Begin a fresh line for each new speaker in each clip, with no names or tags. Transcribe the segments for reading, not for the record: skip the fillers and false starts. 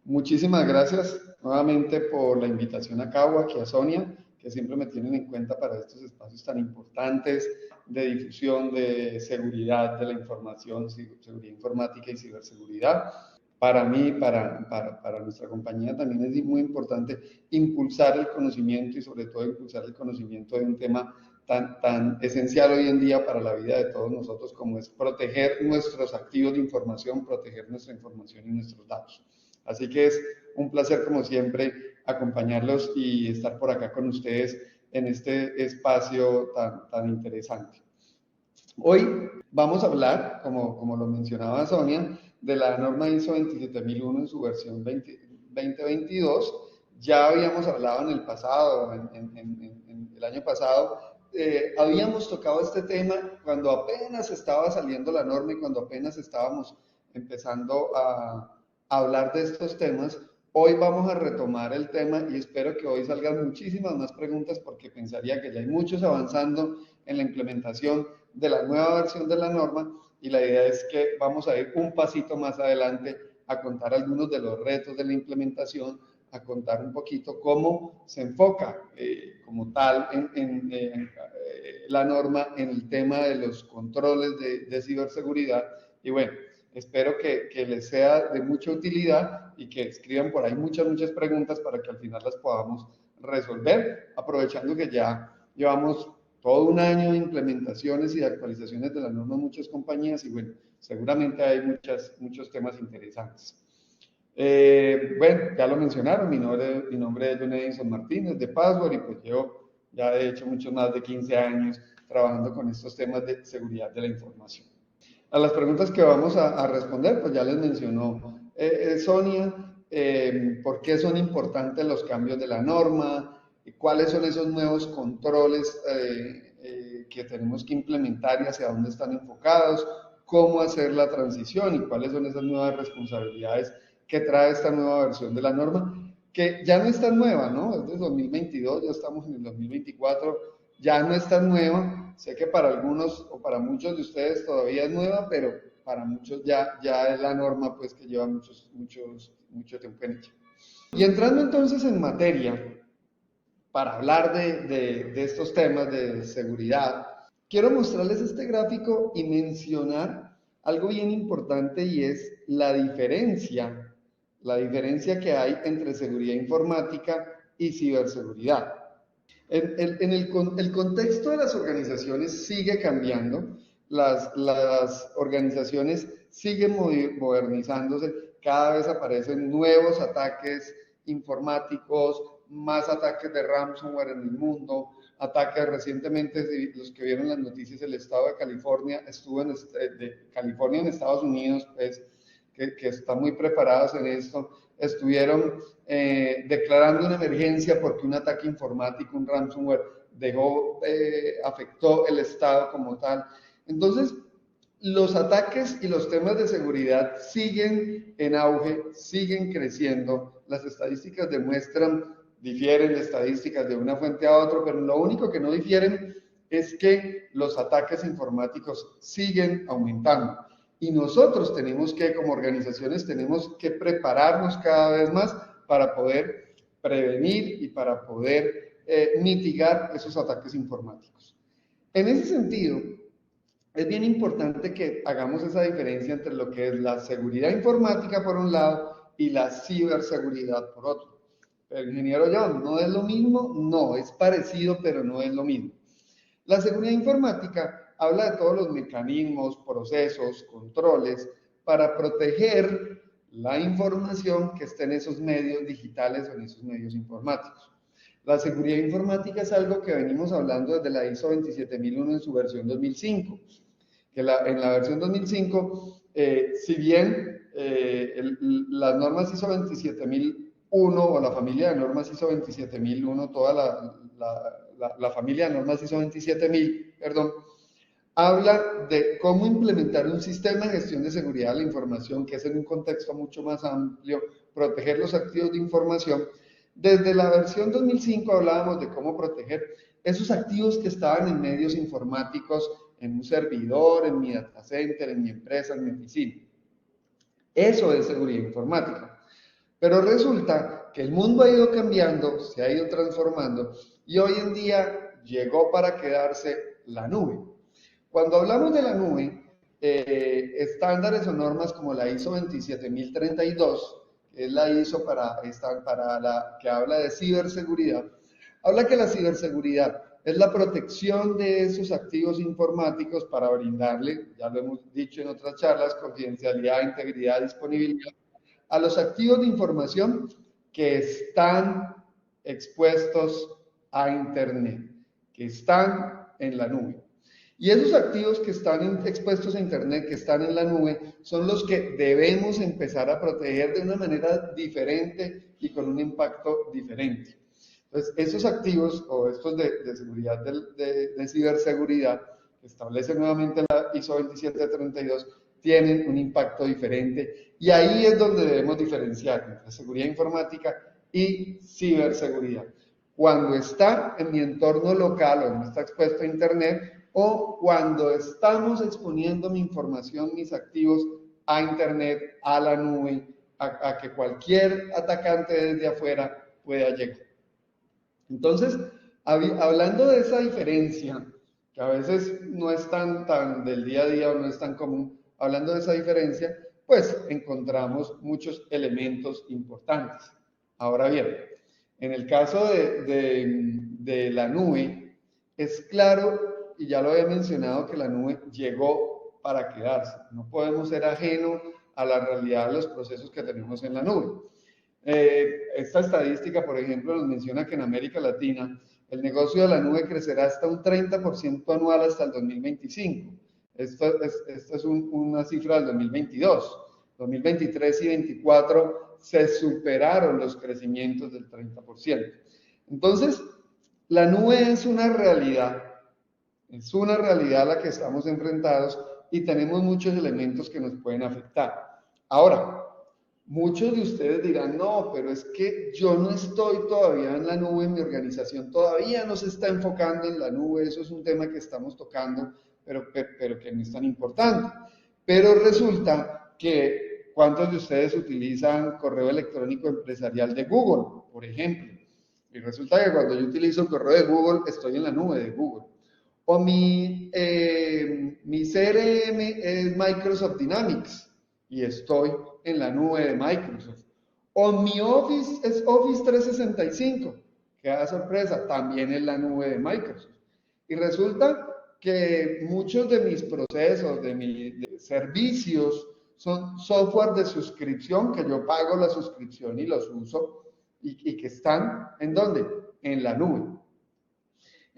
Muchísimas gracias nuevamente por la invitación a Cabo, aquí a Sonia, que siempre me tienen en cuenta para estos espacios tan importantes de difusión de seguridad de la información, seguridad informática y ciberseguridad. Para mí, para nuestra compañía también es muy importante impulsar el conocimiento y sobre todo impulsar el conocimiento de un tema tan esencial hoy en día para la vida de todos nosotros como es proteger nuestros activos de información, proteger nuestra información y nuestros datos. Así que es un placer, como siempre, acompañarlos y estar por acá con ustedes en este espacio tan interesante. Hoy vamos a hablar, como lo mencionaba Sonia, de la norma ISO 27001 en su versión 2022. Ya habíamos hablado en el pasado, en el año pasado, habíamos tocado este tema cuando apenas estaba saliendo la norma y cuando apenas estábamos empezando a hablar de estos temas. Hoy vamos a retomar el tema y espero que hoy salgan muchísimas más preguntas porque pensaría que ya hay muchos avanzando en la implementación de la nueva versión de la norma y la idea es que vamos a ir un pasito más adelante a contar algunos de los retos de la implementación, a contar un poquito cómo se enfoca como tal en la norma en el tema de los controles de ciberseguridad y bueno, espero que les sea de mucha utilidad y que escriban por ahí muchas preguntas para que al final las podamos resolver, aprovechando que ya llevamos todo un año de implementaciones y de actualizaciones de la norma en muchas compañías y bueno, seguramente hay muchos temas interesantes. Bueno, ya lo mencionaron, mi nombre es John Edison Martínez de Password y pues llevo ya de hecho muchos más de 15 años trabajando con estos temas de seguridad de la información. A las preguntas que vamos a responder, pues ya les mencionó Sonia, por qué son importantes los cambios de la norma, cuáles son esos nuevos controles que tenemos que implementar y hacia dónde están enfocados, cómo hacer la transición y cuáles son esas nuevas responsabilidades que trae esta nueva versión de la norma, que ya no es tan nueva, ¿no? Es de 2022, ya estamos en el 2024, ya no es tan nueva. Sé que para algunos o para muchos de ustedes todavía es nueva, pero para muchos ya es la norma pues que lleva mucho tiempo en ella. Y entrando entonces en materia, para hablar de estos temas de seguridad, quiero mostrarles este gráfico y mencionar algo bien importante y es la diferencia que hay entre seguridad informática y ciberseguridad. El contexto de las organizaciones sigue cambiando, las organizaciones siguen modernizándose, cada vez aparecen nuevos ataques informáticos, más ataques de ransomware en el mundo, ataques recientemente, los que vieron las noticias, el estado de California estuvo de California en Estados Unidos, pues, que están muy preparados en esto, estuvieron declarando una emergencia porque un ataque informático, un ransomware, afectó el Estado como tal. Entonces, los ataques y los temas de seguridad siguen en auge, siguen creciendo. Las estadísticas difieren de estadísticas de una fuente a otra, pero lo único que no difieren es que los ataques informáticos siguen aumentando. Y nosotros como organizaciones, tenemos que prepararnos cada vez más para poder prevenir y para poder mitigar esos ataques informáticos. En ese sentido, es bien importante que hagamos esa diferencia entre lo que es la seguridad informática por un lado y la ciberseguridad por otro. Pero, ingeniero John, ¿no es lo mismo? No, es parecido, pero no es lo mismo. La seguridad informática habla de todos los mecanismos, procesos, controles para proteger la información que está en esos medios digitales o en esos medios informáticos. La seguridad informática es algo que venimos hablando desde la ISO 27001 en su versión 2005, que en la versión 2005, si bien las normas ISO 27001 o la familia de normas ISO 27001, toda la familia de normas ISO 27000, perdón, habla de cómo implementar un sistema de gestión de seguridad de la información, que es en un contexto mucho más amplio, proteger los activos de información. Desde la versión 2005 hablábamos de cómo proteger esos activos que estaban en medios informáticos, en un servidor, en mi data center, en mi empresa, en mi oficina. Eso es seguridad informática. Pero resulta que el mundo ha ido cambiando, se ha ido transformando y hoy en día llegó para quedarse la nube. Cuando hablamos de la nube, estándares o normas como la ISO 27032, que es la ISO que habla de ciberseguridad, habla que la ciberseguridad es la protección de esos activos informáticos para brindarle, ya lo hemos dicho en otras charlas, confidencialidad, integridad, disponibilidad, a los activos de información que están expuestos a Internet, que están en la nube. Y esos activos que están expuestos a Internet, que están en la nube, son los que debemos empezar a proteger de una manera diferente y con un impacto diferente. Entonces, esos activos o estos de seguridad, de ciberseguridad, que establece nuevamente la ISO 27032, tienen un impacto diferente y ahí es donde debemos diferenciar entre seguridad informática y ciberseguridad. Cuando está en mi entorno local o no está expuesto a Internet, o cuando estamos exponiendo mi información, mis activos a Internet, a la nube, a que cualquier atacante desde afuera pueda llegar. Entonces, hablando de esa diferencia, que a veces no es tan del día a día o no es tan común, hablando de esa diferencia, pues encontramos muchos elementos importantes. Ahora bien, en el caso de la nube, es claro, y ya lo había mencionado, que la nube llegó para quedarse. No podemos ser ajenos a la realidad de los procesos que tenemos en la nube. Esta estadística, por ejemplo, nos menciona que en América Latina el negocio de la nube crecerá hasta un 30% anual hasta el 2025. Esta es una cifra del 2022. 2023 y 2024 se superaron los crecimientos del 30%. Entonces, la nube es una realidad a la que estamos enfrentados y tenemos muchos elementos que nos pueden afectar. Ahora, muchos de ustedes dirán, no, pero es que yo no estoy todavía en la nube, mi organización todavía no se está enfocando en la nube, eso es un tema que estamos tocando, pero que no es tan importante. Pero resulta que, ¿cuántos de ustedes utilizan correo electrónico empresarial de Google, por ejemplo? Y resulta que cuando yo utilizo el correo de Google, estoy en la nube de Google. O mi CRM es Microsoft Dynamics y estoy en la nube de Microsoft. O mi Office es Office 365, que da sorpresa, también en la nube de Microsoft. Y resulta que muchos de mis procesos, de mis servicios, son software de suscripción, que yo pago la suscripción y los uso, y que están, ¿en dónde? En la nube.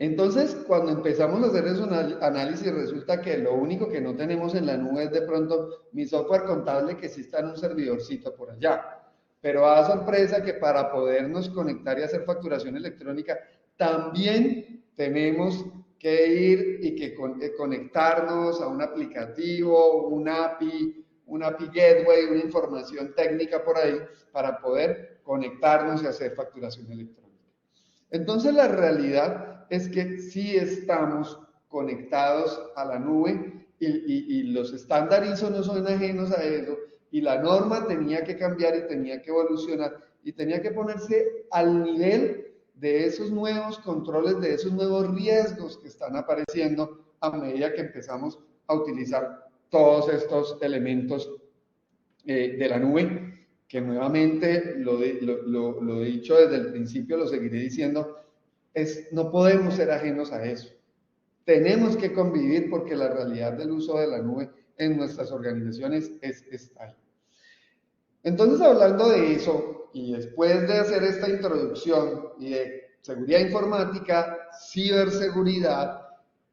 Entonces, cuando empezamos a hacer ese análisis, resulta que lo único que no tenemos en la nube es de pronto mi software contable, que sí está en un servidorcito por allá. Pero da sorpresa que para podernos conectar y hacer facturación electrónica, también tenemos que ir y que conectarnos a un aplicativo, un API gateway, una información técnica por ahí, para poder conectarnos y hacer facturación electrónica. Entonces, la realidad es que sí estamos conectados a la nube y los estándares ISO no son ajenos a eso, y la norma tenía que cambiar y tenía que evolucionar y tenía que ponerse al nivel de esos nuevos controles, de esos nuevos riesgos que están apareciendo a medida que empezamos a utilizar todos estos elementos de la nube, que nuevamente lo he dicho desde el principio, lo seguiré diciendo, no podemos ser ajenos a eso. Tenemos que convivir porque la realidad del uso de la nube en nuestras organizaciones está ahí. Entonces, hablando de eso, y después de hacer esta introducción y de seguridad informática, ciberseguridad,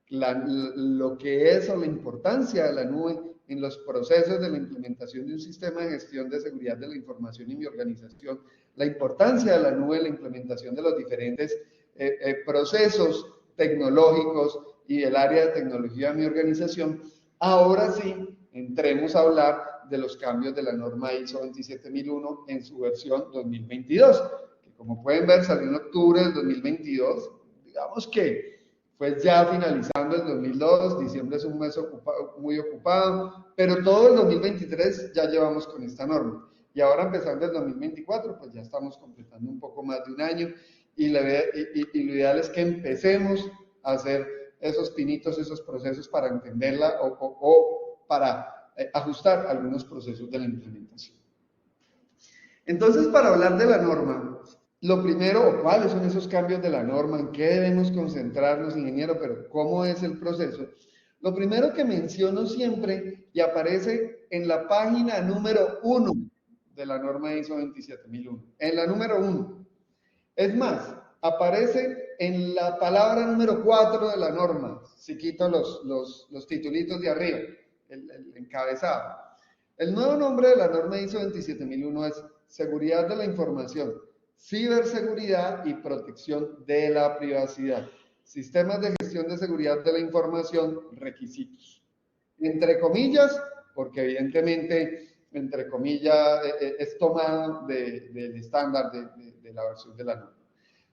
lo que es o la importancia de la nube en los procesos de la implementación de un sistema de gestión de seguridad de la información en mi organización, la importancia de la nube en la implementación de los diferentes procesos tecnológicos y del área de tecnología de mi organización. Ahora sí, entremos a hablar de los cambios de la norma ISO 27001 en su versión 2022, que como pueden ver salió en octubre del 2022, digamos que pues ya finalizando el 2002, diciembre es un mes muy ocupado, pero todo el 2023 ya llevamos con esta norma. y ahora empezando el 2024, pues ya estamos completando un poco más de un año y lo ideal es que empecemos a hacer esos pinitos, esos procesos para entenderla o para ajustar algunos procesos de la implementación. Entonces, para hablar de la norma, lo primero, o cuáles son esos cambios de la norma, en qué debemos concentrarnos, ingeniero, pero cómo es el proceso. Lo primero que menciono siempre y aparece en la página número 1 de la norma ISO 27001, en la número 1. Es más, aparece en la palabra número 4 de la norma, si quito los titulitos de arriba, el encabezado. El nuevo nombre de la norma ISO 27001 es Seguridad de la Información, Ciberseguridad y Protección de la Privacidad. Sistemas de gestión de seguridad de la información, requisitos. Entre comillas, porque evidentemente, entre comillas, es tomado del estándar de la versión de la norma.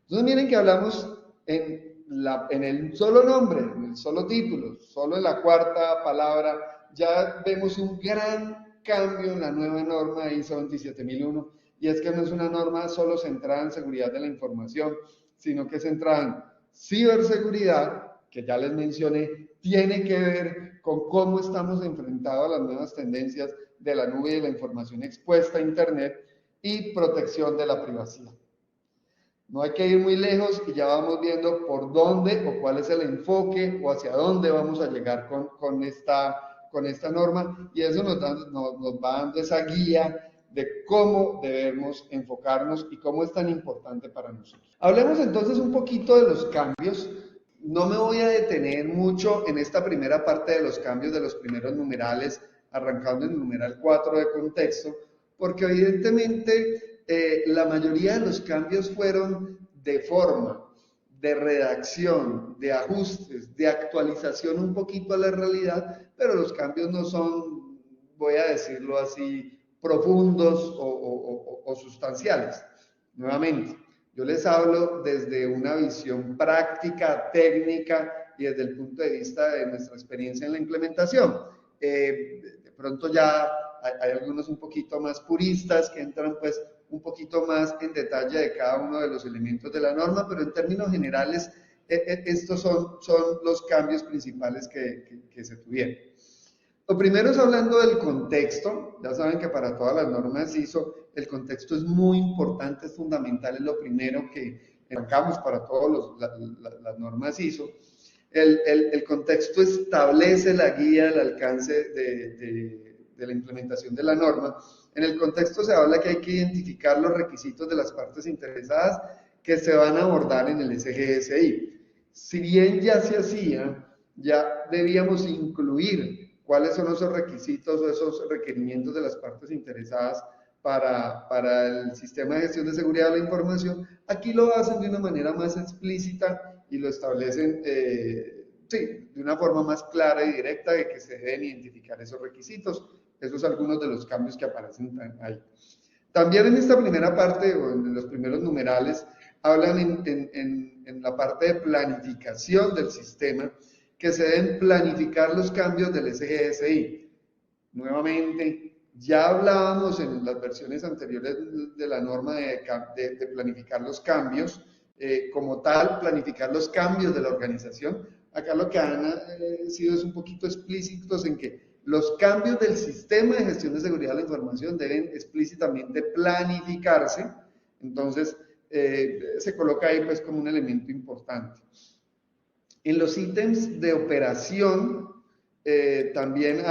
Entonces miren que hablamos en el solo nombre, en el solo título, solo en la cuarta palabra, ya vemos un gran cambio en la nueva norma ISO 27001, y es que no es una norma solo centrada en seguridad de la información, sino que es centrada en ciberseguridad, que ya les mencioné, tiene que ver con cómo estamos enfrentados a las nuevas tendencias de la nube y de la información expuesta a Internet, y protección de la privacidad. No hay que ir muy lejos y ya vamos viendo por dónde o cuál es el enfoque o hacia dónde vamos a llegar con esta norma, y eso nos va dando esa guía de cómo debemos enfocarnos y cómo es tan importante para nosotros. Hablemos entonces un poquito de los cambios. No me voy a detener mucho en esta primera parte de los cambios de los primeros numerales, arrancando en el numeral 4 de contexto, porque evidentemente la mayoría de los cambios fueron de forma, de redacción, de ajustes, de actualización un poquito a la realidad, pero los cambios no son, voy a decirlo así, profundos o sustanciales. Nuevamente, yo les hablo desde una visión práctica, técnica y desde el punto de vista de nuestra experiencia en la implementación. De pronto ya hay algunos un poquito más puristas que entran pues un poquito más en detalle de cada uno de los elementos de la norma, pero en términos generales estos son los cambios principales que se tuvieron. Lo primero es hablando del contexto. Ya saben que para todas las normas ISO el contexto es muy importante, es fundamental, es lo primero que arrancamos para todas las normas ISO. El contexto establece la guía del alcance de la implementación de la norma. En el contexto se habla que hay que identificar los requisitos de las partes interesadas que se van a abordar en el SGSI. Si bien ya se hacía, ya debíamos incluir cuáles son esos requisitos o esos requerimientos de las partes interesadas para el sistema de gestión de seguridad de la información. Aquí lo hacen de una manera más explícita y lo establecen de una forma más clara y directa de que se deben identificar esos requisitos. Esos son algunos de los cambios que aparecen ahí. También en esta primera parte, o en los primeros numerales, hablan en la parte de planificación del sistema, que se deben planificar los cambios del SGSI. Nuevamente, ya hablábamos en las versiones anteriores de la norma de planificar los cambios, como tal, planificar los cambios de la organización. Acá lo que han sido es un poquito explícitos en que los cambios del sistema de gestión de seguridad de la información deben explícitamente planificarse. Entonces, se coloca ahí pues como un elemento importante. En los ítems de operación también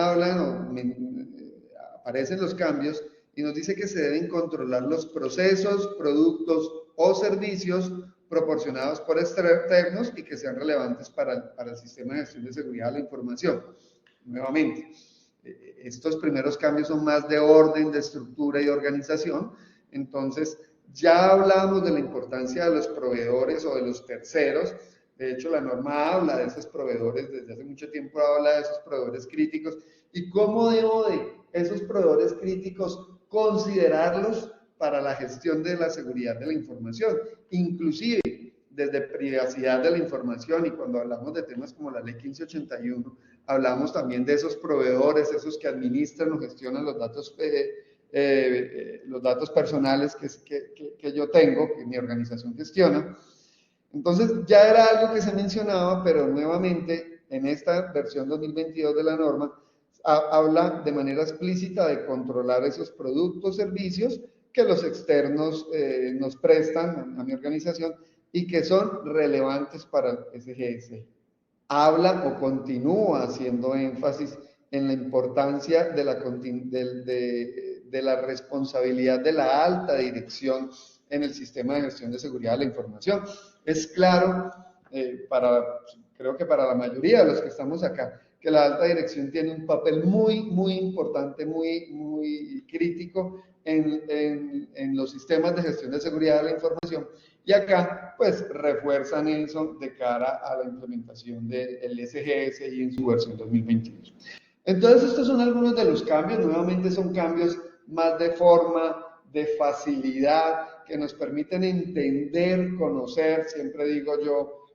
aparecen los cambios y nos dice que se deben controlar los procesos, productos o servicios proporcionados por externos y que sean relevantes para el sistema de gestión de seguridad de la información. Nuevamente, estos primeros cambios son más de orden, de estructura y organización. Entonces, ya hablamos de la importancia de los proveedores o de los terceros. De hecho, la norma habla de esos proveedores, desde hace mucho tiempo habla de esos proveedores críticos y cómo debo de esos proveedores críticos considerarlos para la gestión de la seguridad de la información, inclusive desde privacidad de la información. Y cuando hablamos de temas como la ley 1581, hablamos también de esos proveedores, esos que administran o gestionan los datos los datos personales que yo tengo, que mi organización gestiona. Entonces ya era algo que se mencionaba, pero nuevamente en esta versión 2022 de la norma habla de manera explícita de controlar esos productos, servicios que los externos nos prestan a mi organización y que son relevantes para el SGS. Habla o continúa haciendo énfasis en la importancia de la responsabilidad de la alta dirección en el sistema de gestión de seguridad de la información. Es claro, creo que para la mayoría de los que estamos acá, que la alta dirección tiene un papel muy importante, muy crítico en los sistemas de gestión de seguridad de la información, y acá pues refuerzan eso de cara a la implementación del SGS y en su versión 2022. Entonces estos son algunos de los cambios, nuevamente son cambios más de forma, de facilidad, que nos permiten entender, conocer, siempre digo yo,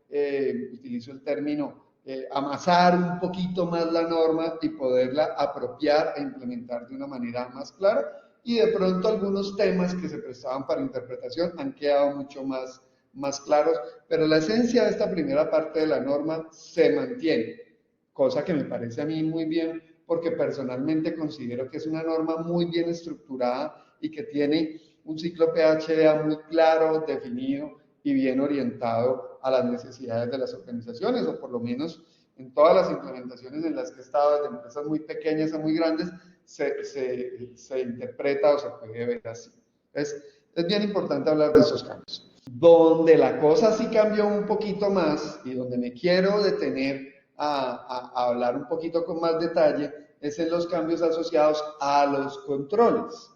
utilizo el término, amasar un poquito más la norma y poderla apropiar e implementar de una manera más clara, y de pronto algunos temas que se prestaban para interpretación han quedado mucho más claros, pero la esencia de esta primera parte de la norma se mantiene, cosa que me parece a mí muy bien, porque personalmente considero que es una norma muy bien estructurada y que tiene un ciclo PHDA muy claro, definido y bien orientado a las necesidades de las organizaciones, o por lo menos en todas las implementaciones en las que he estado, desde empresas muy pequeñas a muy grandes, se interpreta o se puede ver así. Es bien importante hablar de esos cambios. Donde la cosa sí cambió un poquito más y donde me quiero detener a hablar un poquito con más detalle es en los cambios asociados a los controles.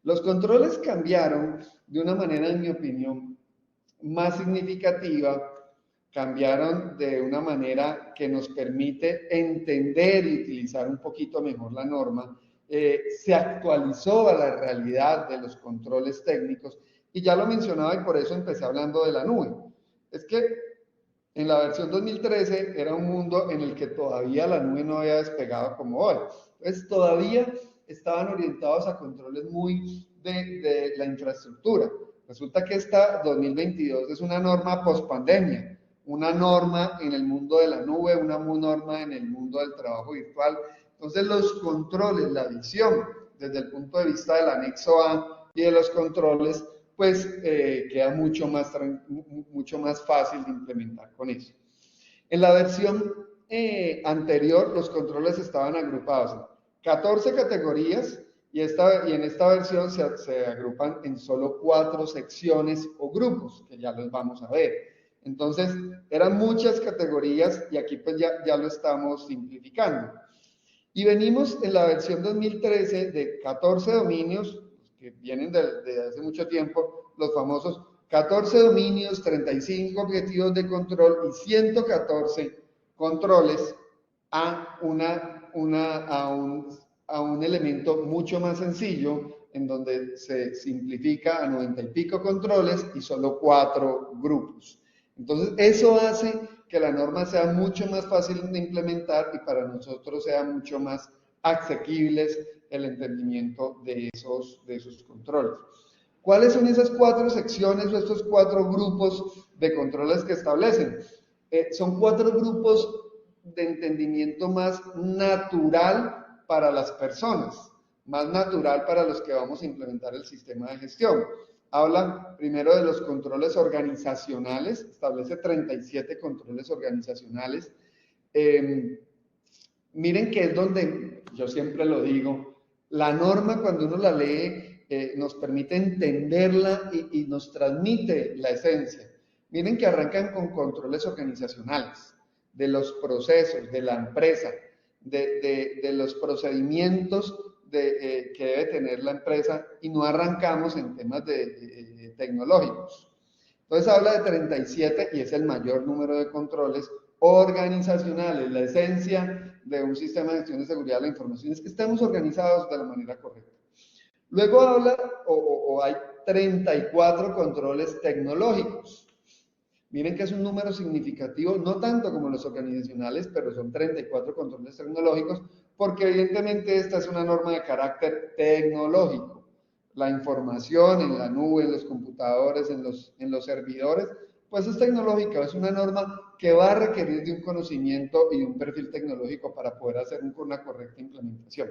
Los controles cambiaron de una manera, en mi opinión, más significativa, cambiaron de una manera que nos permite entender y utilizar un poquito mejor la norma, se actualizó a la realidad de los controles técnicos, y ya lo mencionaba y por eso empecé hablando de la nube. Es que en la versión 2013 era un mundo en el que todavía la nube no había despegado como hoy. Entonces todavía estaban orientados a controles muy de la infraestructura. Resulta que esta 2022 es una norma post-pandemia, una norma en el mundo de la nube, una norma en el mundo del trabajo virtual. Entonces los controles, la visión desde el punto de vista del anexo A y de los controles, pues queda mucho más fácil de implementar con eso. En la versión anterior, los controles estaban agrupados en 14 categorías y en esta versión se agrupan en solo 4 secciones o grupos, que ya los vamos a ver. Entonces, eran muchas categorías y aquí pues ya lo estamos simplificando. Y venimos en la versión 2013 de 14 dominios, que vienen de hace mucho tiempo, los famosos 14 dominios, 35 objetivos de control y 114 controles a un elemento mucho más sencillo, en donde se simplifica a 90 y pico controles y solo 4 grupos. Entonces, eso hace que la norma sea mucho más fácil de implementar y para nosotros sea mucho más asequibles el entendimiento de esos controles. ¿Cuáles son esas 4 secciones o estos 4 grupos de controles que establecen? Son 4 grupos de entendimiento más natural para las personas, más natural para los que vamos a implementar el sistema de gestión. Habla primero de los controles organizacionales, establece 37 controles organizacionales. Miren que es donde, yo siempre lo digo, la norma cuando uno la lee nos permite entenderla y nos transmite la esencia. Miren que arrancan con controles organizacionales, de los procesos, de la empresa, de los procedimientos que debe tener la empresa, y no arrancamos en temas tecnológicos. Entonces habla de 37 y es el mayor número de controles organizacionales. La esencia de un sistema de gestión de seguridad de la información es que estemos organizados de la manera correcta. Luego habla, hay 34 controles tecnológicos. Miren que es un número significativo, no tanto como los organizacionales, pero son 34 controles tecnológicos, porque evidentemente esta es una norma de carácter tecnológico. La información en la nube, en los computadores, en los servidores, pues es tecnológica, es una norma que va a requerir de un conocimiento y un perfil tecnológico para poder hacer una correcta implementación.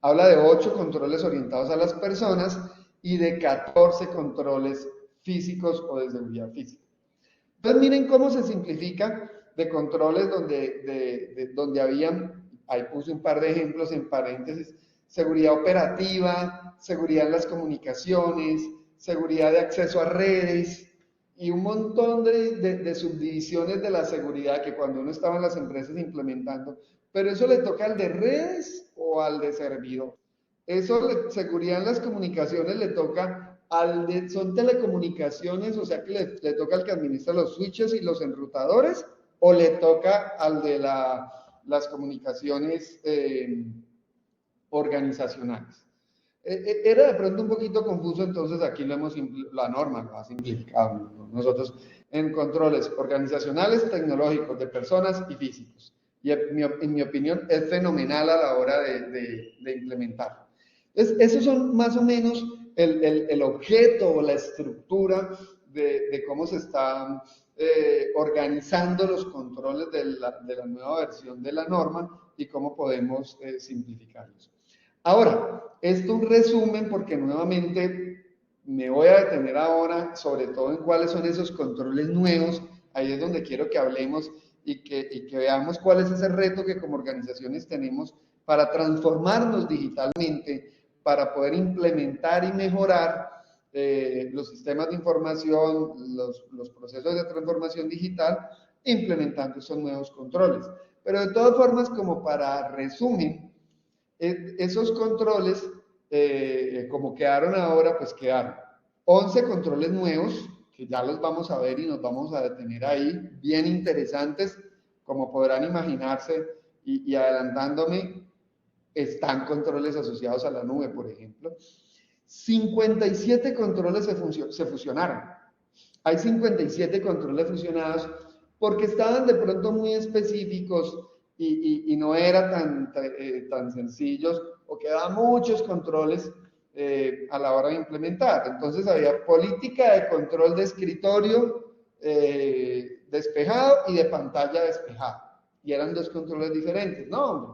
Habla de 8 controles orientados a las personas y de 14 controles físicos o de seguridad física. Entonces miren cómo se simplifica de controles donde habían, ahí puse un par de ejemplos en paréntesis, seguridad operativa, seguridad en las comunicaciones, seguridad de acceso a redes y un montón de subdivisiones de la seguridad que cuando uno estaba en las empresas implementando, pero eso le toca al de redes o al de servidor. Eso, seguridad en las comunicaciones, le toca son telecomunicaciones, o sea que le toca al que administra los switches y los enrutadores, o le toca al de las comunicaciones organizacionales. Era de pronto un poquito confuso, entonces aquí la norma lo ha simplificado nosotros en controles organizacionales, tecnológicos, de personas y físicos. Y en mi opinión es fenomenal a la hora de implementar. Esos son más o menos el objeto o la estructura de cómo se están organizando los controles de la nueva versión de la norma y cómo podemos simplificarlos. Ahora, esto un resumen porque nuevamente me voy a detener ahora sobre todo en cuáles son esos controles nuevos. Ahí es donde quiero que hablemos y que veamos cuál es ese reto que como organizaciones tenemos para transformarnos digitalmente, para poder implementar y mejorar los sistemas de información, los procesos de transformación digital, implementando esos nuevos controles. Pero de todas formas, como para resumen, esos controles, como quedaron ahora, pues quedaron 11 controles nuevos, que ya los vamos a ver y nos vamos a detener ahí, bien interesantes, como podrán imaginarse, y adelantándome, están controles asociados a la nube, por ejemplo. 57 controles se fusionaron. Hay 57 controles fusionados porque estaban de pronto muy específicos y no eran tan sencillos o quedaban muchos controles a la hora de implementar. Entonces había política de control de escritorio despejado y de pantalla despejada. Y eran dos controles diferentes. No, hombre,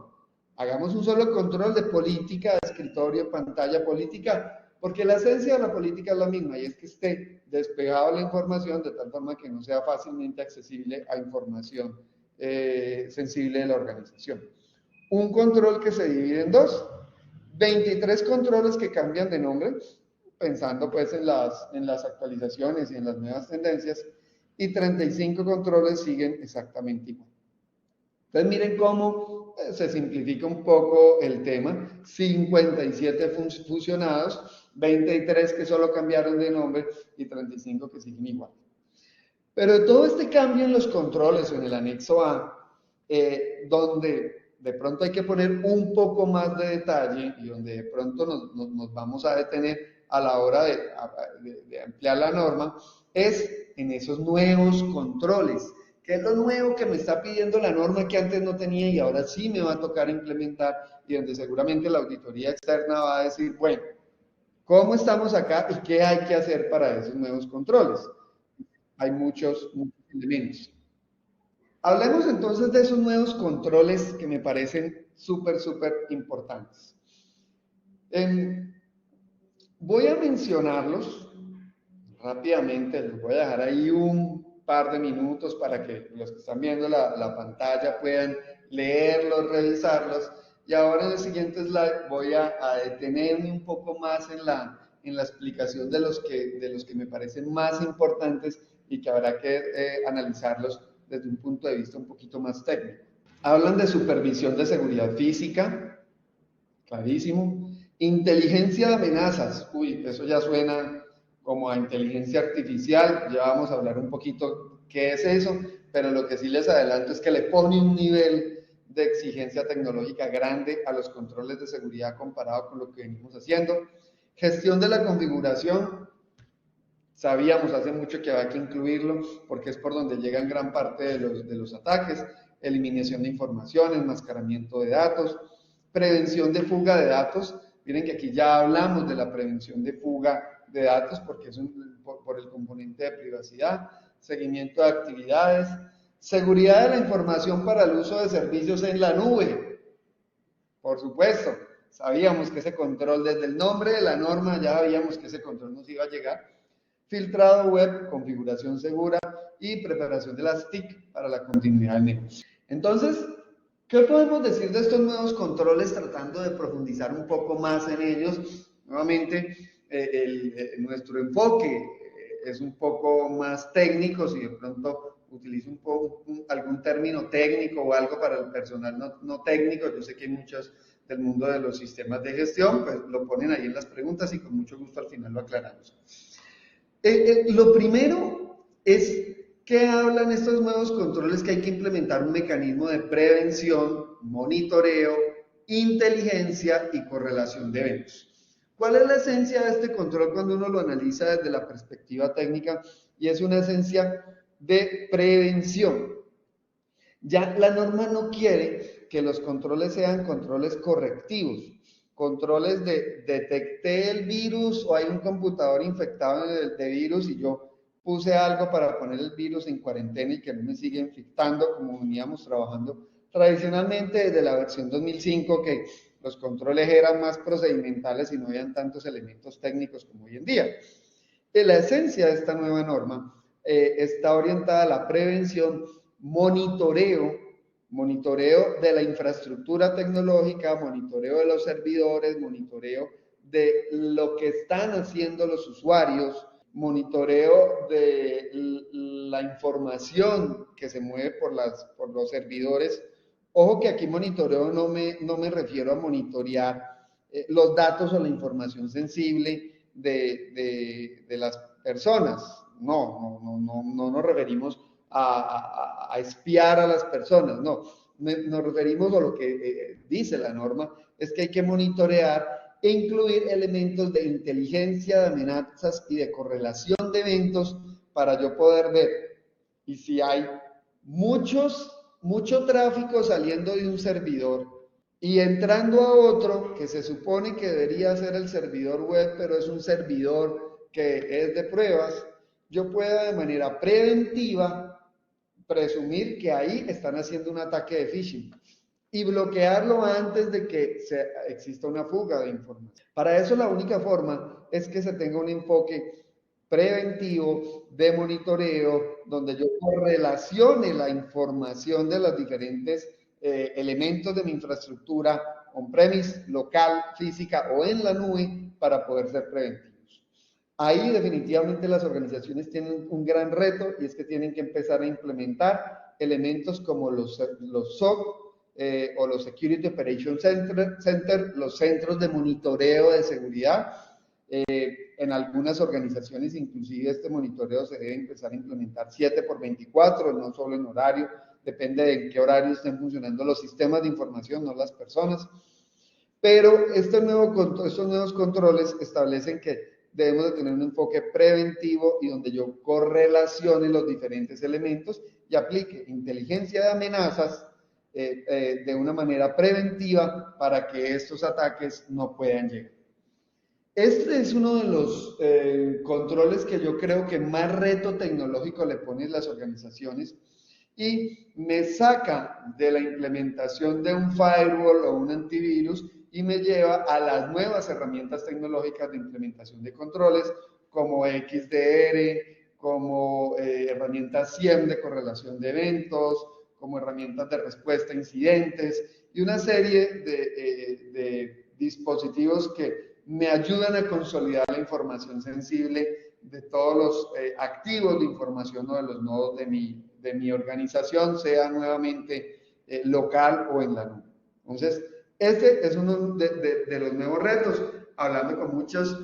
hagamos un solo control de política de escritorio, pantalla política, porque la esencia de la política es la misma y es que esté despejado la información de tal forma que no sea fácilmente accesible a información sensible de la organización. Un control que se divide en dos, 23 controles que cambian de nombre, pensando pues en las actualizaciones y en las nuevas tendencias, y 35 controles siguen exactamente igual. Entonces miren cómo se simplifica un poco el tema, 57 fusionados, 23 que solo cambiaron de nombre y 35 que siguen igual. Pero todo este cambio en los controles o en el anexo A, donde de pronto hay que poner un poco más de detalle y donde de pronto nos vamos a detener a la hora de ampliar la norma, es en esos nuevos controles. ¿Qué es lo nuevo que me está pidiendo la norma que antes no tenía y ahora sí me va a tocar implementar? Y donde seguramente la auditoría externa va a decir, bueno, ¿cómo estamos acá y qué hay que hacer para esos nuevos controles? Hay muchos elementos. Hablemos entonces de esos nuevos controles que me parecen súper importantes. Voy a mencionarlos rápidamente, les voy a dejar ahí un par de minutos para que los que están viendo la pantalla puedan leerlos, revisarlos. Y ahora en el siguiente slide voy a detenerme un poco más en la explicación de los que me parecen más importantes y que habrá que analizarlos desde un punto de vista un poquito más técnico. Hablan de supervisión de seguridad física, clarísimo. Inteligencia de amenazas, uy, eso ya suena como a inteligencia artificial, ya vamos a hablar un poquito qué es eso, pero lo que sí les adelanto es que le pone un nivel de exigencia tecnológica grande a los controles de seguridad comparado con lo que venimos haciendo. Gestión de la configuración, sabíamos hace mucho que había que incluirlo porque es por donde llegan gran parte de los ataques. Eliminación de información, enmascaramiento de datos, prevención de fuga de datos. Miren que aquí ya hablamos de la prevención de fuga de datos porque es por el componente de privacidad, seguimiento de actividades, seguridad de la información para el uso de servicios en la nube. Por supuesto, sabíamos que ese control, desde el nombre de la norma, ya sabíamos que ese control nos iba a llegar. Filtrado web, configuración segura y preparación de las TIC para la continuidad del negocio. Entonces, ¿qué podemos decir de estos nuevos controles tratando de profundizar un poco más en ellos? Nuevamente, nuestro enfoque es un poco más técnico, si de pronto utilizo algún término técnico o algo para el personal no técnico, yo sé que hay muchos del mundo de los sistemas de gestión, pues lo ponen ahí en las preguntas y con mucho gusto al final lo aclaramos. Lo primero es que hablan estos nuevos controles que hay que implementar un mecanismo de prevención, monitoreo, inteligencia y correlación de eventos. ¿Cuál es la esencia de este control cuando uno lo analiza desde la perspectiva técnica? Y es una esencia de prevención. Ya la norma no quiere que los controles sean controles correctivos, controles de detecté el virus o hay un computador infectado de virus y yo puse algo para poner el virus en cuarentena y que no me siga infectando como veníamos trabajando tradicionalmente desde la versión 2005, que los controles eran más procedimentales y no habían tantos elementos técnicos como hoy en día. La esencia de esta nueva norma está orientada a la prevención, monitoreo de la infraestructura tecnológica, monitoreo de los servidores, monitoreo de lo que están haciendo los usuarios, monitoreo de la información que se mueve por los servidores. Ojo que aquí monitoreo no me refiero a monitorear los datos o la información sensible de las personas. No nos referimos a espiar a las personas, no. Nos referimos a lo que dice la norma, es que hay que monitorear e incluir elementos de inteligencia, de amenazas y de correlación de eventos para yo poder ver. Y si hay mucho tráfico saliendo de un servidor y entrando a otro que se supone que debería ser el servidor web, pero es un servidor que es de pruebas, yo pueda de manera preventiva presumir que ahí están haciendo un ataque de phishing y bloquearlo antes de que exista una fuga de información. Para eso la única forma es que se tenga un enfoque preventivo de monitoreo, donde yo correlacione la información de los diferentes elementos de mi infraestructura on-premise, local, física o en la nube para poder ser preventivos. Ahí definitivamente las organizaciones tienen un gran reto y es que tienen que empezar a implementar elementos como los SOC o los Security Operations Center, los centros de monitoreo de seguridad. En algunas organizaciones inclusive este monitoreo se debe empezar a implementar 7x24, no solo en horario, depende de en qué horario estén funcionando los sistemas de información, no las personas. Pero estos nuevos controles establecen que debemos de tener un enfoque preventivo y donde yo correlacione los diferentes elementos y aplique inteligencia de amenazas de una manera preventiva para que estos ataques no puedan llegar. Este es uno de los controles que yo creo que más reto tecnológico le ponen las organizaciones y me saca de la implementación de un firewall o un antivirus y me lleva a las nuevas herramientas tecnológicas de implementación de controles como XDR, como herramientas SIEM de correlación de eventos, como herramientas de respuesta a incidentes y una serie de dispositivos que me ayudan a consolidar la información sensible de todos los activos de información o de los nodos de mi organización, sea nuevamente local o en la nube. Entonces, este es uno de los nuevos retos, hablando con muchas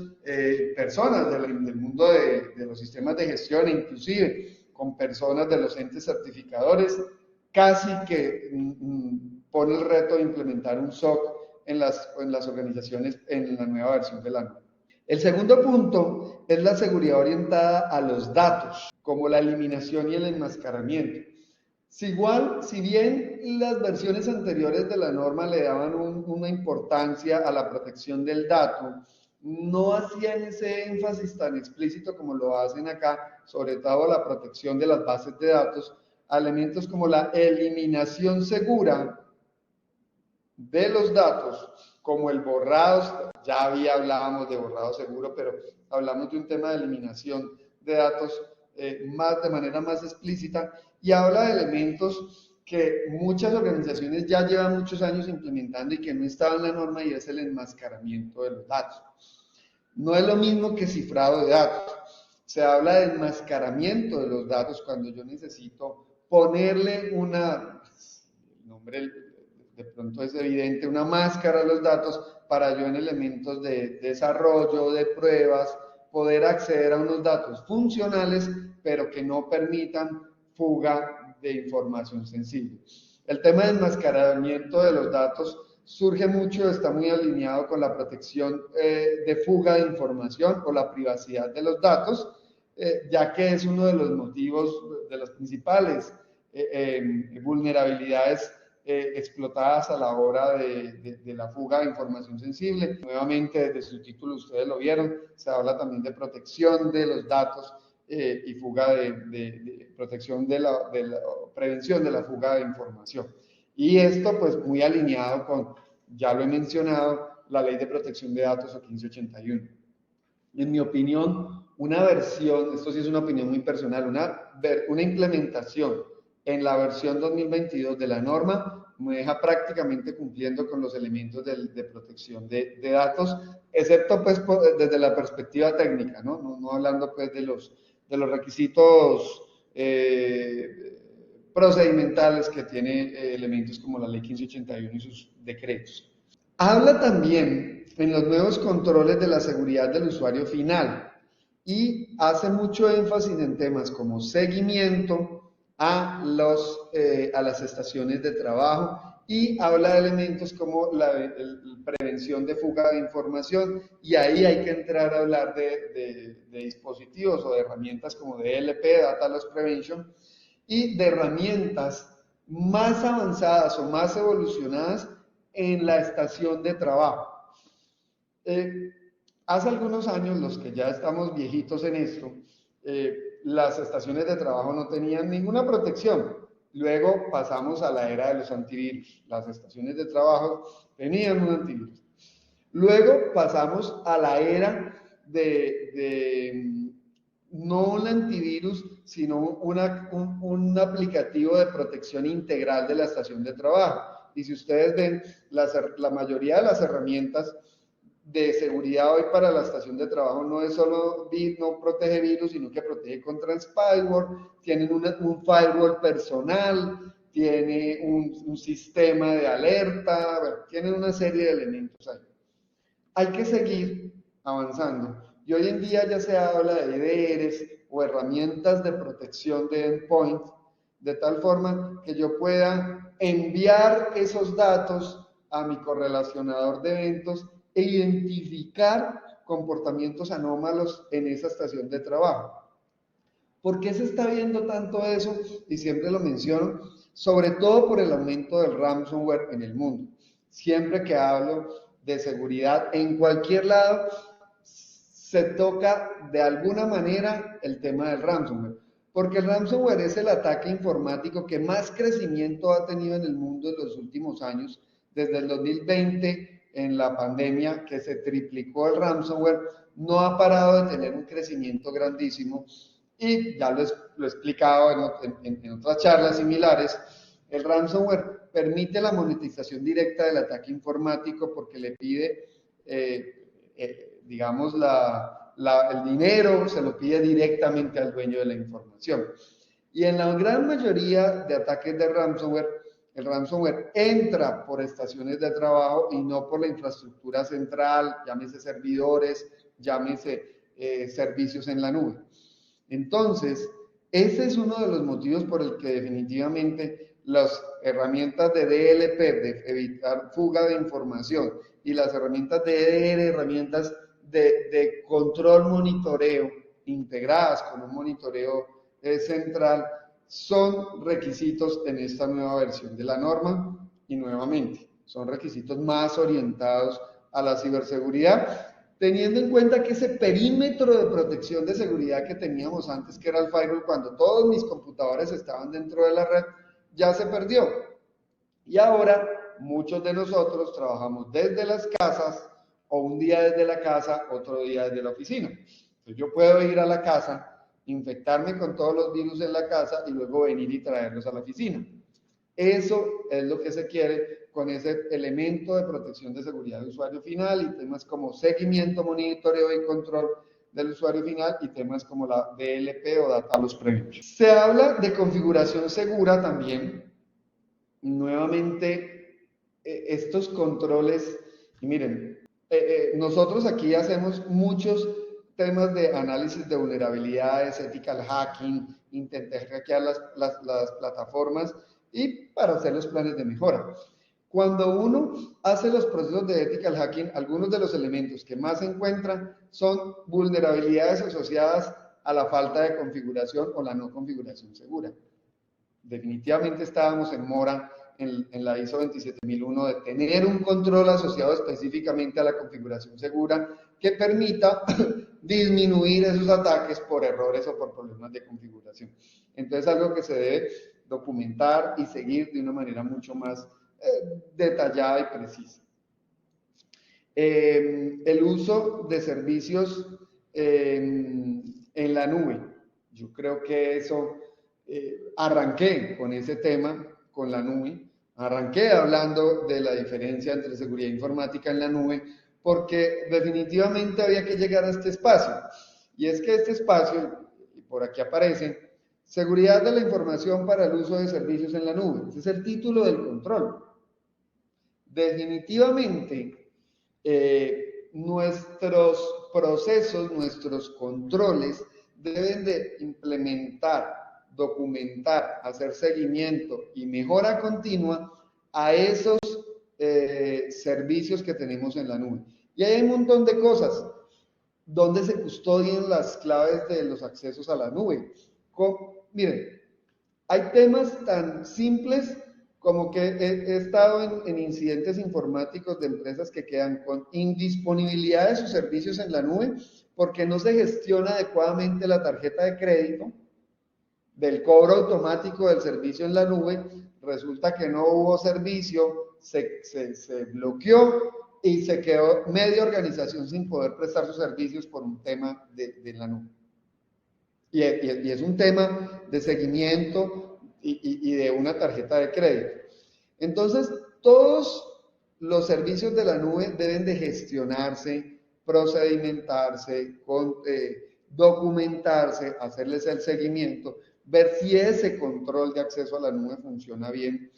personas del mundo de los sistemas de gestión, inclusive con personas de los entes certificadores, casi que pone el reto de implementar un SOC en las organizaciones en la nueva versión de la nube. El segundo punto es la seguridad orientada a los datos, como la eliminación y el enmascaramiento. Si bien las versiones anteriores de la norma le daban una importancia a la protección del dato, no hacían ese énfasis tan explícito como lo hacen acá, sobre todo la protección de las bases de datos, a elementos como la eliminación segura de los datos, como el borrado. Ya hablábamos de borrado seguro, pero hablamos de un tema de eliminación de datos de manera más explícita, y habla de elementos que muchas organizaciones ya llevan muchos años implementando y que no estaba en la norma, y es el enmascaramiento de los datos. No es lo mismo que cifrado de datos. Se habla de enmascaramiento de los datos cuando yo necesito ponerle el nombre de pronto es evidente, una máscara a los datos para yo en elementos de desarrollo, de pruebas, poder acceder a unos datos funcionales, pero que no permitan fuga de información sensible. El tema de enmascaramiento de los datos surge mucho, está muy alineado con la protección de fuga de información o la privacidad de los datos, ya que es uno de los motivos, de las principales vulnerabilidades explotadas a la hora de la fuga de información sensible. Nuevamente, desde su título ustedes lo vieron, se habla también de protección de los datos y fuga protección de la prevención de la fuga de información. Y esto pues muy alineado con, ya lo he mencionado, la Ley de Protección de Datos o 1581. En mi opinión, una versión, esto sí es una opinión muy personal, una implementación en la versión 2022 de la norma me deja prácticamente cumpliendo con los elementos de protección de datos, excepto pues desde la perspectiva técnica, no hablando pues de los requisitos procedimentales que tiene elementos como la ley 1581 y sus decretos. Habla también en los nuevos controles de la seguridad del usuario final y hace mucho énfasis en temas como seguimiento a las estaciones de trabajo, y habla de elementos como la prevención de fuga de información, y ahí hay que entrar a hablar de dispositivos o de herramientas como DLP, Data Loss Prevention, y de herramientas más avanzadas o más evolucionadas en la estación de trabajo. Hace algunos años, los que ya estamos viejitos en esto, las estaciones de trabajo no tenían ninguna protección. Luego pasamos a la era de los antivirus. Las estaciones de trabajo tenían un antivirus. Luego pasamos a la era no un antivirus, sino un aplicativo de protección integral de la estación de trabajo. Y si ustedes ven, la mayoría de las herramientas de seguridad hoy para la estación de trabajo no es solo, no protege virus, sino que protege contra spyware, tienen un firewall personal, tiene un sistema de alerta, bueno, tienen una serie de elementos ahí. Hay que seguir avanzando. Y hoy en día ya se habla de EDRs o herramientas de protección de endpoint, de tal forma que yo pueda enviar esos datos a mi correlacionador de eventos e identificar comportamientos anómalos en esa estación de trabajo. ¿Por qué se está viendo tanto eso? Y siempre lo menciono, sobre todo por el aumento del ransomware en el mundo. Siempre que hablo de seguridad en cualquier lado, se toca de alguna manera el tema del ransomware, porque el ransomware es el ataque informático que más crecimiento ha tenido en el mundo en los últimos años. Desde el 2020, en la pandemia, que se triplicó el ransomware, no ha parado de tener un crecimiento grandísimo, y ya lo he explicado en otras charlas similares. El ransomware permite la monetización directa del ataque informático porque le pide, digamos, el dinero se lo pide directamente al dueño de la información. Y en la gran mayoría de ataques de ransomware, el ransomware entra por estaciones de trabajo y no por la infraestructura central, llámese servidores, llámese servicios en la nube. Entonces, ese es uno de los motivos por el que definitivamente las herramientas de DLP, de evitar fuga de información, y las herramientas de EDR, herramientas de control, monitoreo, integradas con un monitoreo central, son requisitos en esta nueva versión de la norma y nuevamente son requisitos más orientados a la ciberseguridad, teniendo en cuenta que ese perímetro de protección de seguridad que teníamos antes, que era el firewall, cuando todos mis computadores estaban dentro de la red, ya se perdió. Y ahora muchos de nosotros trabajamos desde las casas, o un día desde la casa, otro día desde la oficina. Entonces yo puedo ir a la casa, infectarme con todos los virus en la casa y luego venir y traerlos a la oficina. Eso es lo que se quiere con ese elemento de protección de seguridad de usuario final y temas como seguimiento, monitoreo y control del usuario final y temas como la DLP o Data Loss Prevention. Se habla de configuración segura también. Nuevamente, estos controles, y miren, nosotros aquí hacemos muchos temas de análisis de vulnerabilidades, ethical hacking, intentar hackear las plataformas y para hacer los planes de mejora. Cuando uno hace los procesos de ethical hacking, algunos de los elementos que más se encuentran son vulnerabilidades asociadas a la falta de configuración o la no configuración segura. Definitivamente estábamos en mora en la ISO 27001 de tener un control asociado específicamente a la configuración segura que permita disminuir esos ataques por errores o por problemas de configuración. Entonces, algo que se debe documentar y seguir de una manera mucho más detallada y precisa. El uso de servicios en la nube. Yo creo que eso, arranqué con ese tema, con la nube. Arranqué hablando de la diferencia entre seguridad informática en la nube, porque definitivamente había que llegar a este espacio. Y es que este espacio, y por aquí aparece, seguridad de la información para el uso de servicios en la nube. Ese es el título del control. Definitivamente, nuestros procesos, nuestros controles deben de implementar, documentar, hacer seguimiento y mejora continua a esos servicios que tenemos en la nube. Y hay un montón de cosas donde se custodian las claves de los accesos a la nube. Miren, hay temas tan simples como que he estado en incidentes informáticos de empresas que quedan con indisponibilidad de sus servicios en la nube porque no se gestiona adecuadamente la tarjeta de crédito del cobro automático del servicio en la nube. Resulta que no hubo servicio, se bloqueó y se quedó media organización sin poder prestar sus servicios por un tema de la nube. Y es un tema de seguimiento y de una tarjeta de crédito. Entonces, todos los servicios de la nube deben de gestionarse, procedimentarse, documentarse, hacerles el seguimiento, ver si ese control de acceso a la nube funciona bien.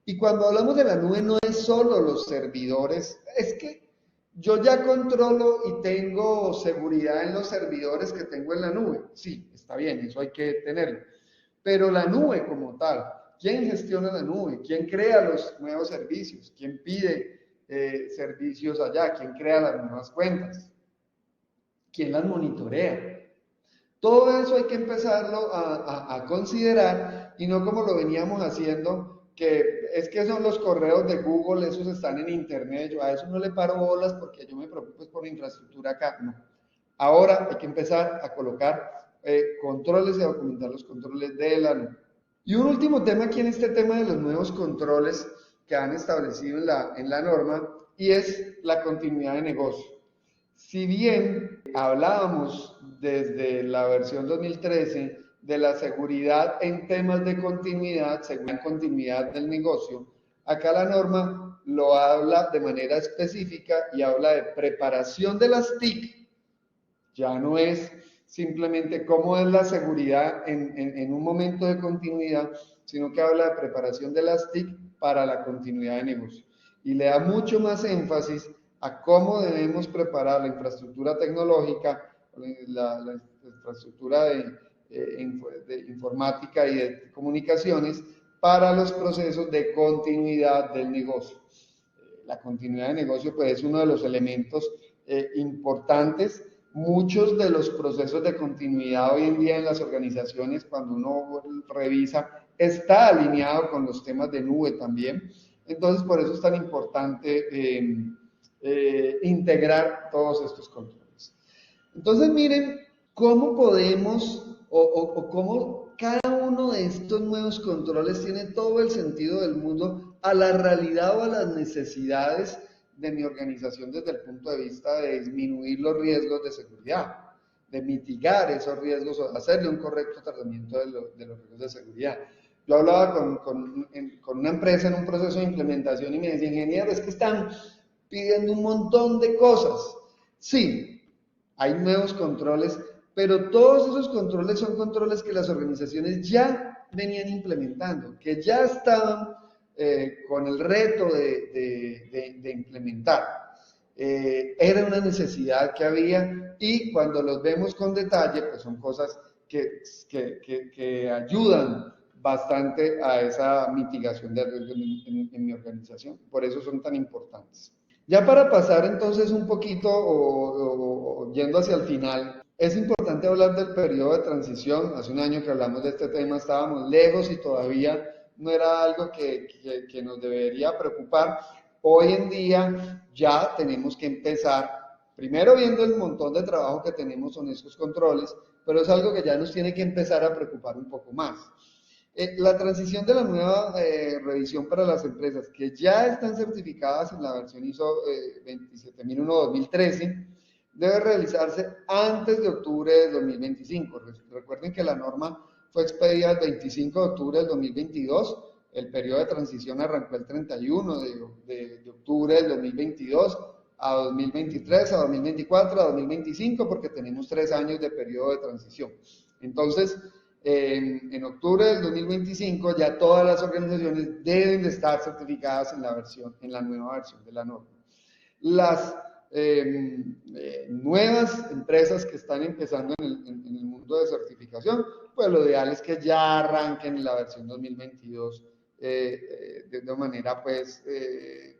Y cuando hablamos de la nube no es solo los servidores, es que yo ya controlo y tengo seguridad en los servidores que tengo en la nube. Sí, está bien, eso hay que tenerlo. Pero la nube como tal, ¿quién gestiona la nube? ¿Quién crea los nuevos servicios? ¿Quién pide servicios allá? ¿Quién crea las nuevas cuentas? ¿Quién las monitorea? Todo eso hay que empezarlo a considerar y no como lo veníamos haciendo, que es que son los correos de Google, esos están en internet, yo a eso no le paro bolas porque yo me preocupo por infraestructura acá, no. Ahora hay que empezar a colocar controles y a documentar los controles de la nube. Y un último tema aquí en este tema de los nuevos controles que han establecido en la norma y es la continuidad de negocio. Si bien hablábamos desde la versión 2013 de la seguridad en temas de continuidad, seguridad en continuidad del negocio, acá la norma lo habla de manera específica y habla de preparación de las TIC. Ya no es simplemente cómo es la seguridad en un momento de continuidad, sino que habla de preparación de las TIC para la continuidad de negocio. Y le da mucho más énfasis a cómo debemos preparar la infraestructura tecnológica, la infraestructura de informática y de comunicaciones para los procesos de continuidad del negocio. La continuidad de negocio pues, es uno de los elementos importantes. Muchos de los procesos de continuidad hoy en día en las organizaciones, cuando uno revisa, está alineado con los temas de nube también. Entonces, por eso es tan importante integrar todos estos controles. Entonces, miren cómo podemos o cómo cada uno de estos nuevos controles tiene todo el sentido del mundo a la realidad o a las necesidades de mi organización desde el punto de vista de disminuir los riesgos de seguridad, de mitigar esos riesgos o hacerle un correcto tratamiento de los riesgos de seguridad. Yo hablaba con una empresa en un proceso de implementación y me decía, ingeniero, es que están pidiendo un montón de cosas. Sí, hay nuevos controles, pero todos esos controles son controles que las organizaciones ya venían implementando, que ya estaban con el reto de implementar. Era una necesidad que había y cuando los vemos con detalle, pues son cosas que ayudan bastante a esa mitigación de riesgo en mi organización. Por eso son tan importantes. Ya para pasar entonces un poquito o yendo hacia el final, es importante hablar del periodo de transición. Hace un año que hablamos de este tema, estábamos lejos y todavía no era algo que nos debería preocupar. Hoy en día ya tenemos que empezar, primero viendo el montón de trabajo que tenemos con esos controles, pero es algo que ya nos tiene que empezar a preocupar un poco más. La transición de la nueva revisión para las empresas que ya están certificadas en la versión ISO 27001-2013 debe realizarse antes de octubre de 2025. Recuerden que la norma fue expedida el 25 de octubre del 2022, el periodo de transición arrancó el 31 de octubre del 2022 a 2023, a 2024, a 2025, porque tenemos 3 años de periodo de transición. Entonces, en octubre del 2025 ya todas las organizaciones deben de estar certificadas en la nueva versión de la norma. Las nuevas empresas que están empezando en el mundo de certificación, pues lo ideal es que ya arranquen en la versión 2022 de una manera pues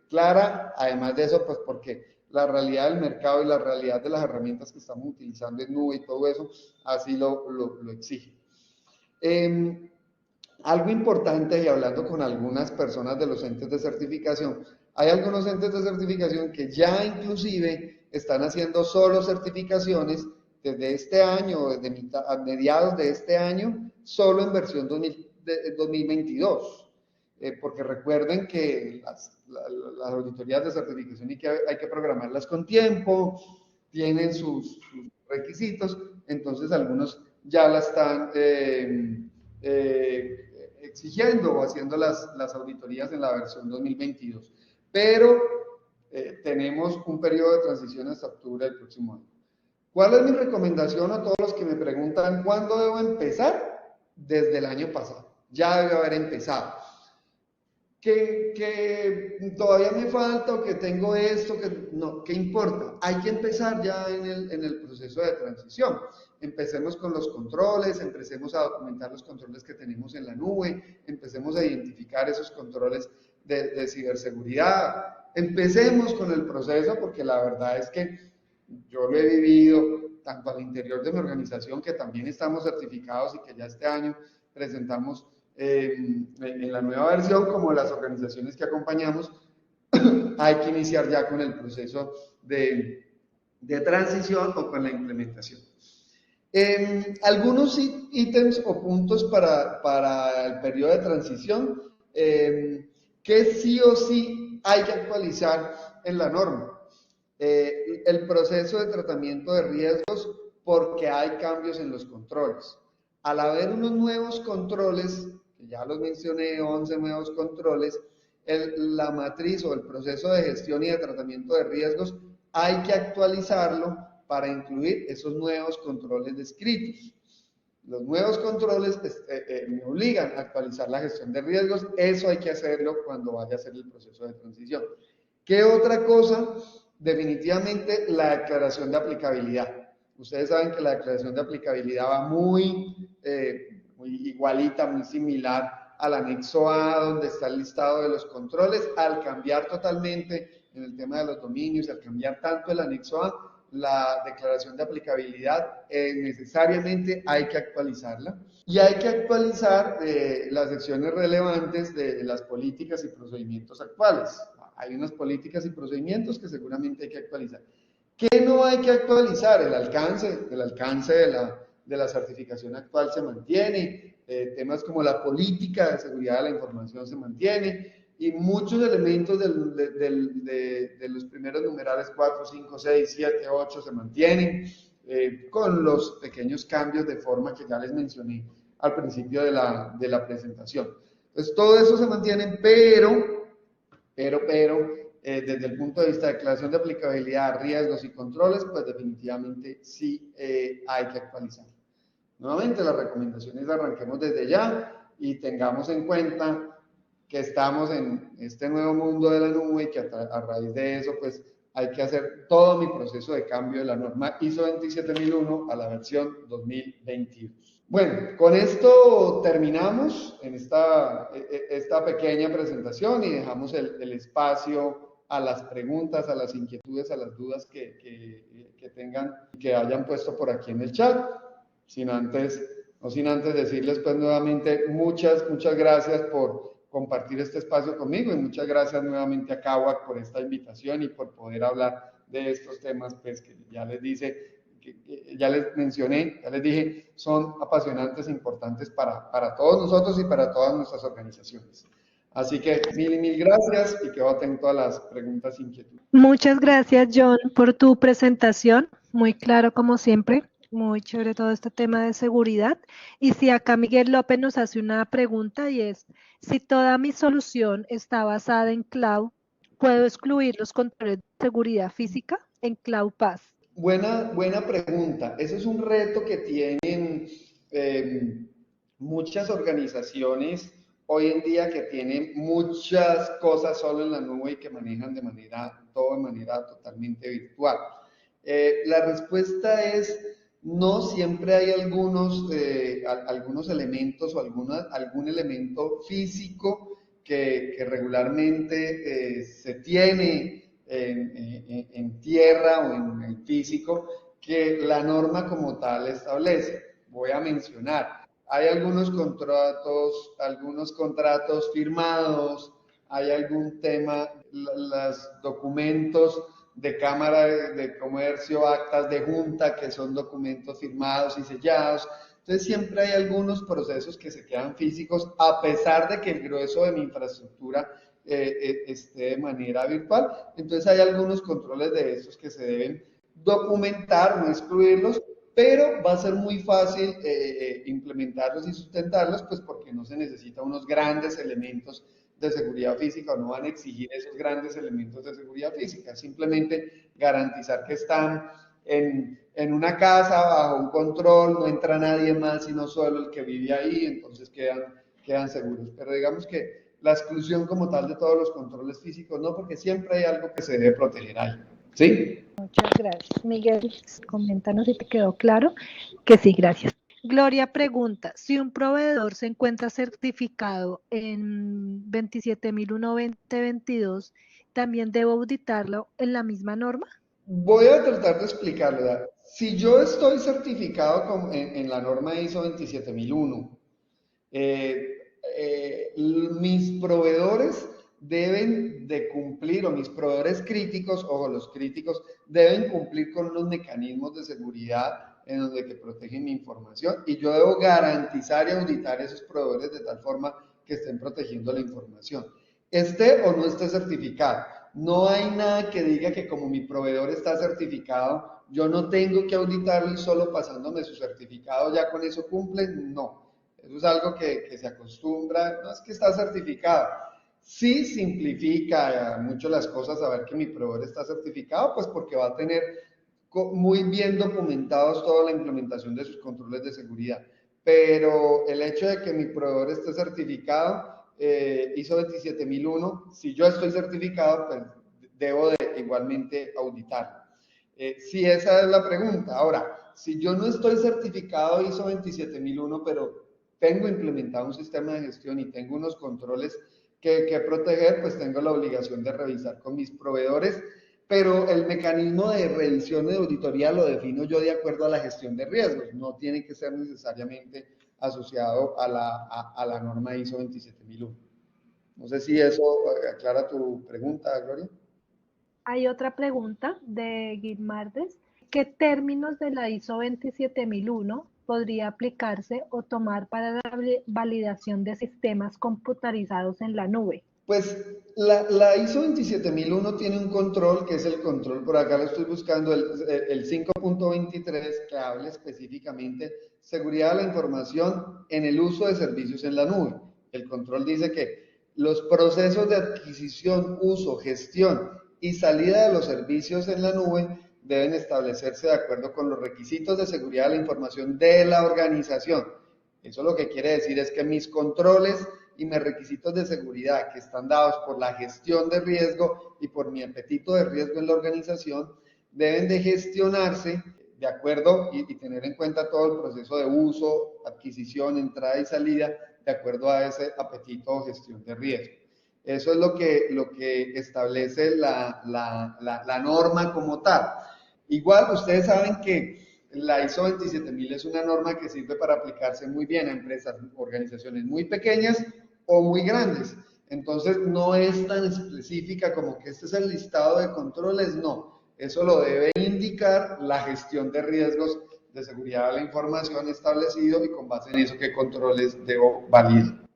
clara. Además de eso, pues porque la realidad del mercado y la realidad de las herramientas que estamos utilizando en nube y todo eso, así lo exige. Algo importante, y hablando con algunas personas de los entes de certificación, hay algunos entes de certificación que ya inclusive están haciendo solo certificaciones desde este año, desde a mediados de este año, solo en versión 2022. Porque recuerden que las auditorías de certificación hay que programarlas con tiempo, tienen sus requisitos, entonces algunos ya la están exigiendo o haciendo las auditorías en la versión 2022. Pero tenemos un periodo de transición hasta octubre del próximo año. ¿Cuál es mi recomendación a todos los que me preguntan cuándo debo empezar? Desde el año pasado. Ya debe haber empezado. Que todavía me falta o que tengo esto, que no, ¿qué importa? Hay que empezar ya en el proceso de transición. Empecemos con los controles, empecemos a documentar los controles que tenemos en la nube, empecemos a identificar esos controles de ciberseguridad. Empecemos con el proceso porque la verdad es que yo lo he vivido tanto al interior de mi organización, que también estamos certificados y que ya este año presentamos en la nueva versión, como las organizaciones que acompañamos, hay que iniciar ya con el proceso de transición o con la implementación. Algunos ítems o puntos para el periodo de transición que sí o sí hay que actualizar en la norma. El proceso de tratamiento de riesgos, porque hay cambios en los controles. Al haber unos nuevos controles, que ya los mencioné, 11 nuevos controles, la matriz o el proceso de gestión y de tratamiento de riesgos hay que actualizarlo para incluir esos nuevos controles descritos. Los nuevos controles me obligan a actualizar la gestión de riesgos. Eso hay que hacerlo cuando vaya a hacer el proceso de transición. ¿Qué otra cosa? Definitivamente la declaración de aplicabilidad. Ustedes saben que la declaración de aplicabilidad va muy igualita, muy similar al anexo A, donde está el listado de los controles. Al cambiar totalmente en el tema de los dominios, al cambiar tanto el anexo A, la declaración de aplicabilidad necesariamente hay que actualizarla y hay que actualizar las secciones relevantes de las políticas y procedimientos actuales. Hay unas políticas y procedimientos que seguramente hay que actualizar. ¿Qué no hay que actualizar? El alcance de la certificación actual se mantiene, temas como la política de seguridad de la información se mantiene, y muchos elementos de los primeros numerales 4, 5, 6, 7, 8 se mantienen, con los pequeños cambios de forma que ya les mencioné al principio de la presentación. Entonces, todo eso se mantiene, pero desde el punto de vista de declaración de aplicabilidad, riesgos y controles, pues definitivamente sí hay que actualizar. Nuevamente, las recomendaciones arranquemos desde ya y tengamos en cuenta que estamos en este nuevo mundo de la nube y que a raíz de eso, pues hay que hacer todo mi proceso de cambio de la norma ISO 27001 a la versión 2022. Bueno, con esto terminamos en esta pequeña presentación y dejamos el espacio a las preguntas, a las inquietudes, a las dudas que tengan, que hayan puesto por aquí en el chat. Sin antes decirles pues nuevamente muchas gracias por compartir este espacio conmigo y muchas gracias nuevamente a CAUAC por esta invitación y por poder hablar de estos temas pues que ya ya les mencioné, ya les dije, son apasionantes e importantes para todos nosotros y para todas nuestras organizaciones. Así que mil gracias y quedo atento a las preguntas e inquietudes.
Muchas gracias, John, por tu presentación. Muy claro, como siempre. Muy chévere todo este tema de seguridad. Y si acá Miguel López nos hace una pregunta y es, si toda mi solución está basada en cloud, ¿puedo excluir los controles de seguridad física en Cloud Pass?
Buena pregunta. Eso es un reto que tienen muchas organizaciones hoy en día que tienen muchas cosas solo en la nube y que manejan todo de manera totalmente virtual. La respuesta es no, siempre hay algunos elementos o algún elemento físico que regularmente se tiene en tierra o en el físico que la norma como tal establece. Voy a mencionar, hay algunos contratos firmados, hay algún tema, los documentos de Cámara de Comercio, actas de junta, que son documentos firmados y sellados. Entonces siempre hay algunos procesos que se quedan físicos, a pesar de que el grueso de mi infraestructura esté de manera virtual. Entonces hay algunos controles de estos que se deben documentar, no excluirlos, pero va a ser muy fácil implementarlos y sustentarlos, pues porque no se necesita unos grandes elementos de seguridad física o no van a exigir esos grandes elementos de seguridad física, simplemente garantizar que están en una casa bajo un control, no entra nadie más sino solo el que vive ahí, entonces quedan seguros. Pero digamos que la exclusión como tal de todos los controles físicos, no, porque siempre hay algo que se debe proteger ahí. ¿Sí?
Muchas gracias. Miguel, coméntanos si te quedó claro. Que sí, gracias. Gloria pregunta, si un proveedor se encuentra certificado en 27001-2022, ¿también debo auditarlo en la misma norma?
Voy a tratar de explicarlo. ¿Verdad? Si yo estoy certificado en la norma ISO 27001, mis proveedores deben de cumplir, o mis proveedores críticos, ojo, los críticos, deben cumplir con unos mecanismos de seguridad en donde que protegen mi información y yo debo garantizar y auditar esos proveedores de tal forma que estén protegiendo la información. Esté o no esté certificado. No hay nada que diga que como mi proveedor está certificado, yo no tengo que auditarlo y solo pasándome su certificado ya con eso cumplen. No. Eso es algo que se acostumbra, no es que está certificado. Sí simplifica mucho las cosas saber que mi proveedor está certificado, pues porque va a tener muy bien documentados toda la implementación de sus controles de seguridad. Pero el hecho de que mi proveedor esté certificado, ISO 27001, si yo estoy certificado, pues debo de igualmente auditarlo. Si esa es la pregunta. Ahora, si yo no estoy certificado ISO 27001, pero tengo implementado un sistema de gestión y tengo unos controles que proteger, pues tengo la obligación de revisar con mis proveedores, pero el mecanismo de revisión y de auditoría lo defino yo de acuerdo a la gestión de riesgos, no tiene que ser necesariamente asociado a la norma ISO 27001. No sé si eso aclara tu pregunta, Gloria.
Hay otra pregunta de Guilmardes. ¿Qué términos de la ISO 27001 podría aplicarse o tomar para la validación de sistemas computarizados en la nube?
Pues la ISO 27001 tiene un control que es el control, por acá lo estoy buscando, el 5.23, que habla específicamente seguridad de la información en el uso de servicios en la nube. El control dice que los procesos de adquisición, uso, gestión y salida de los servicios en la nube deben establecerse de acuerdo con los requisitos de seguridad de la información de la organización. Eso lo que quiere decir es que mis controles y mis requisitos de seguridad que están dados por la gestión de riesgo y por mi apetito de riesgo en la organización deben de gestionarse de acuerdo y tener en cuenta todo el proceso de uso, adquisición, entrada y salida de acuerdo a ese apetito o gestión de riesgo. Eso es lo que establece la norma como tal. Igual ustedes saben que la ISO 27000 es una norma que sirve para aplicarse muy bien a empresas, organizaciones muy pequeñas o muy grandes. Entonces no es tan específica como que este es el listado de controles, no. Eso lo debe indicar la gestión de riesgos de seguridad de la información establecido y con base en eso qué controles debo validar.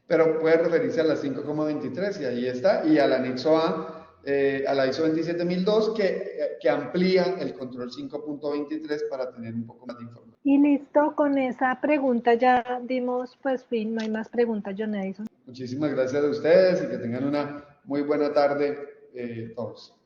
Pero puede referirse a la 5.23 y ahí está, y al anexo a la ISO 27002 que amplía el control 5.23 para tener un poco más de información.
Y listo, con esa pregunta ya dimos pues fin, no hay más preguntas, John Edison.
Muchísimas gracias a ustedes y que tengan una muy buena tarde todos.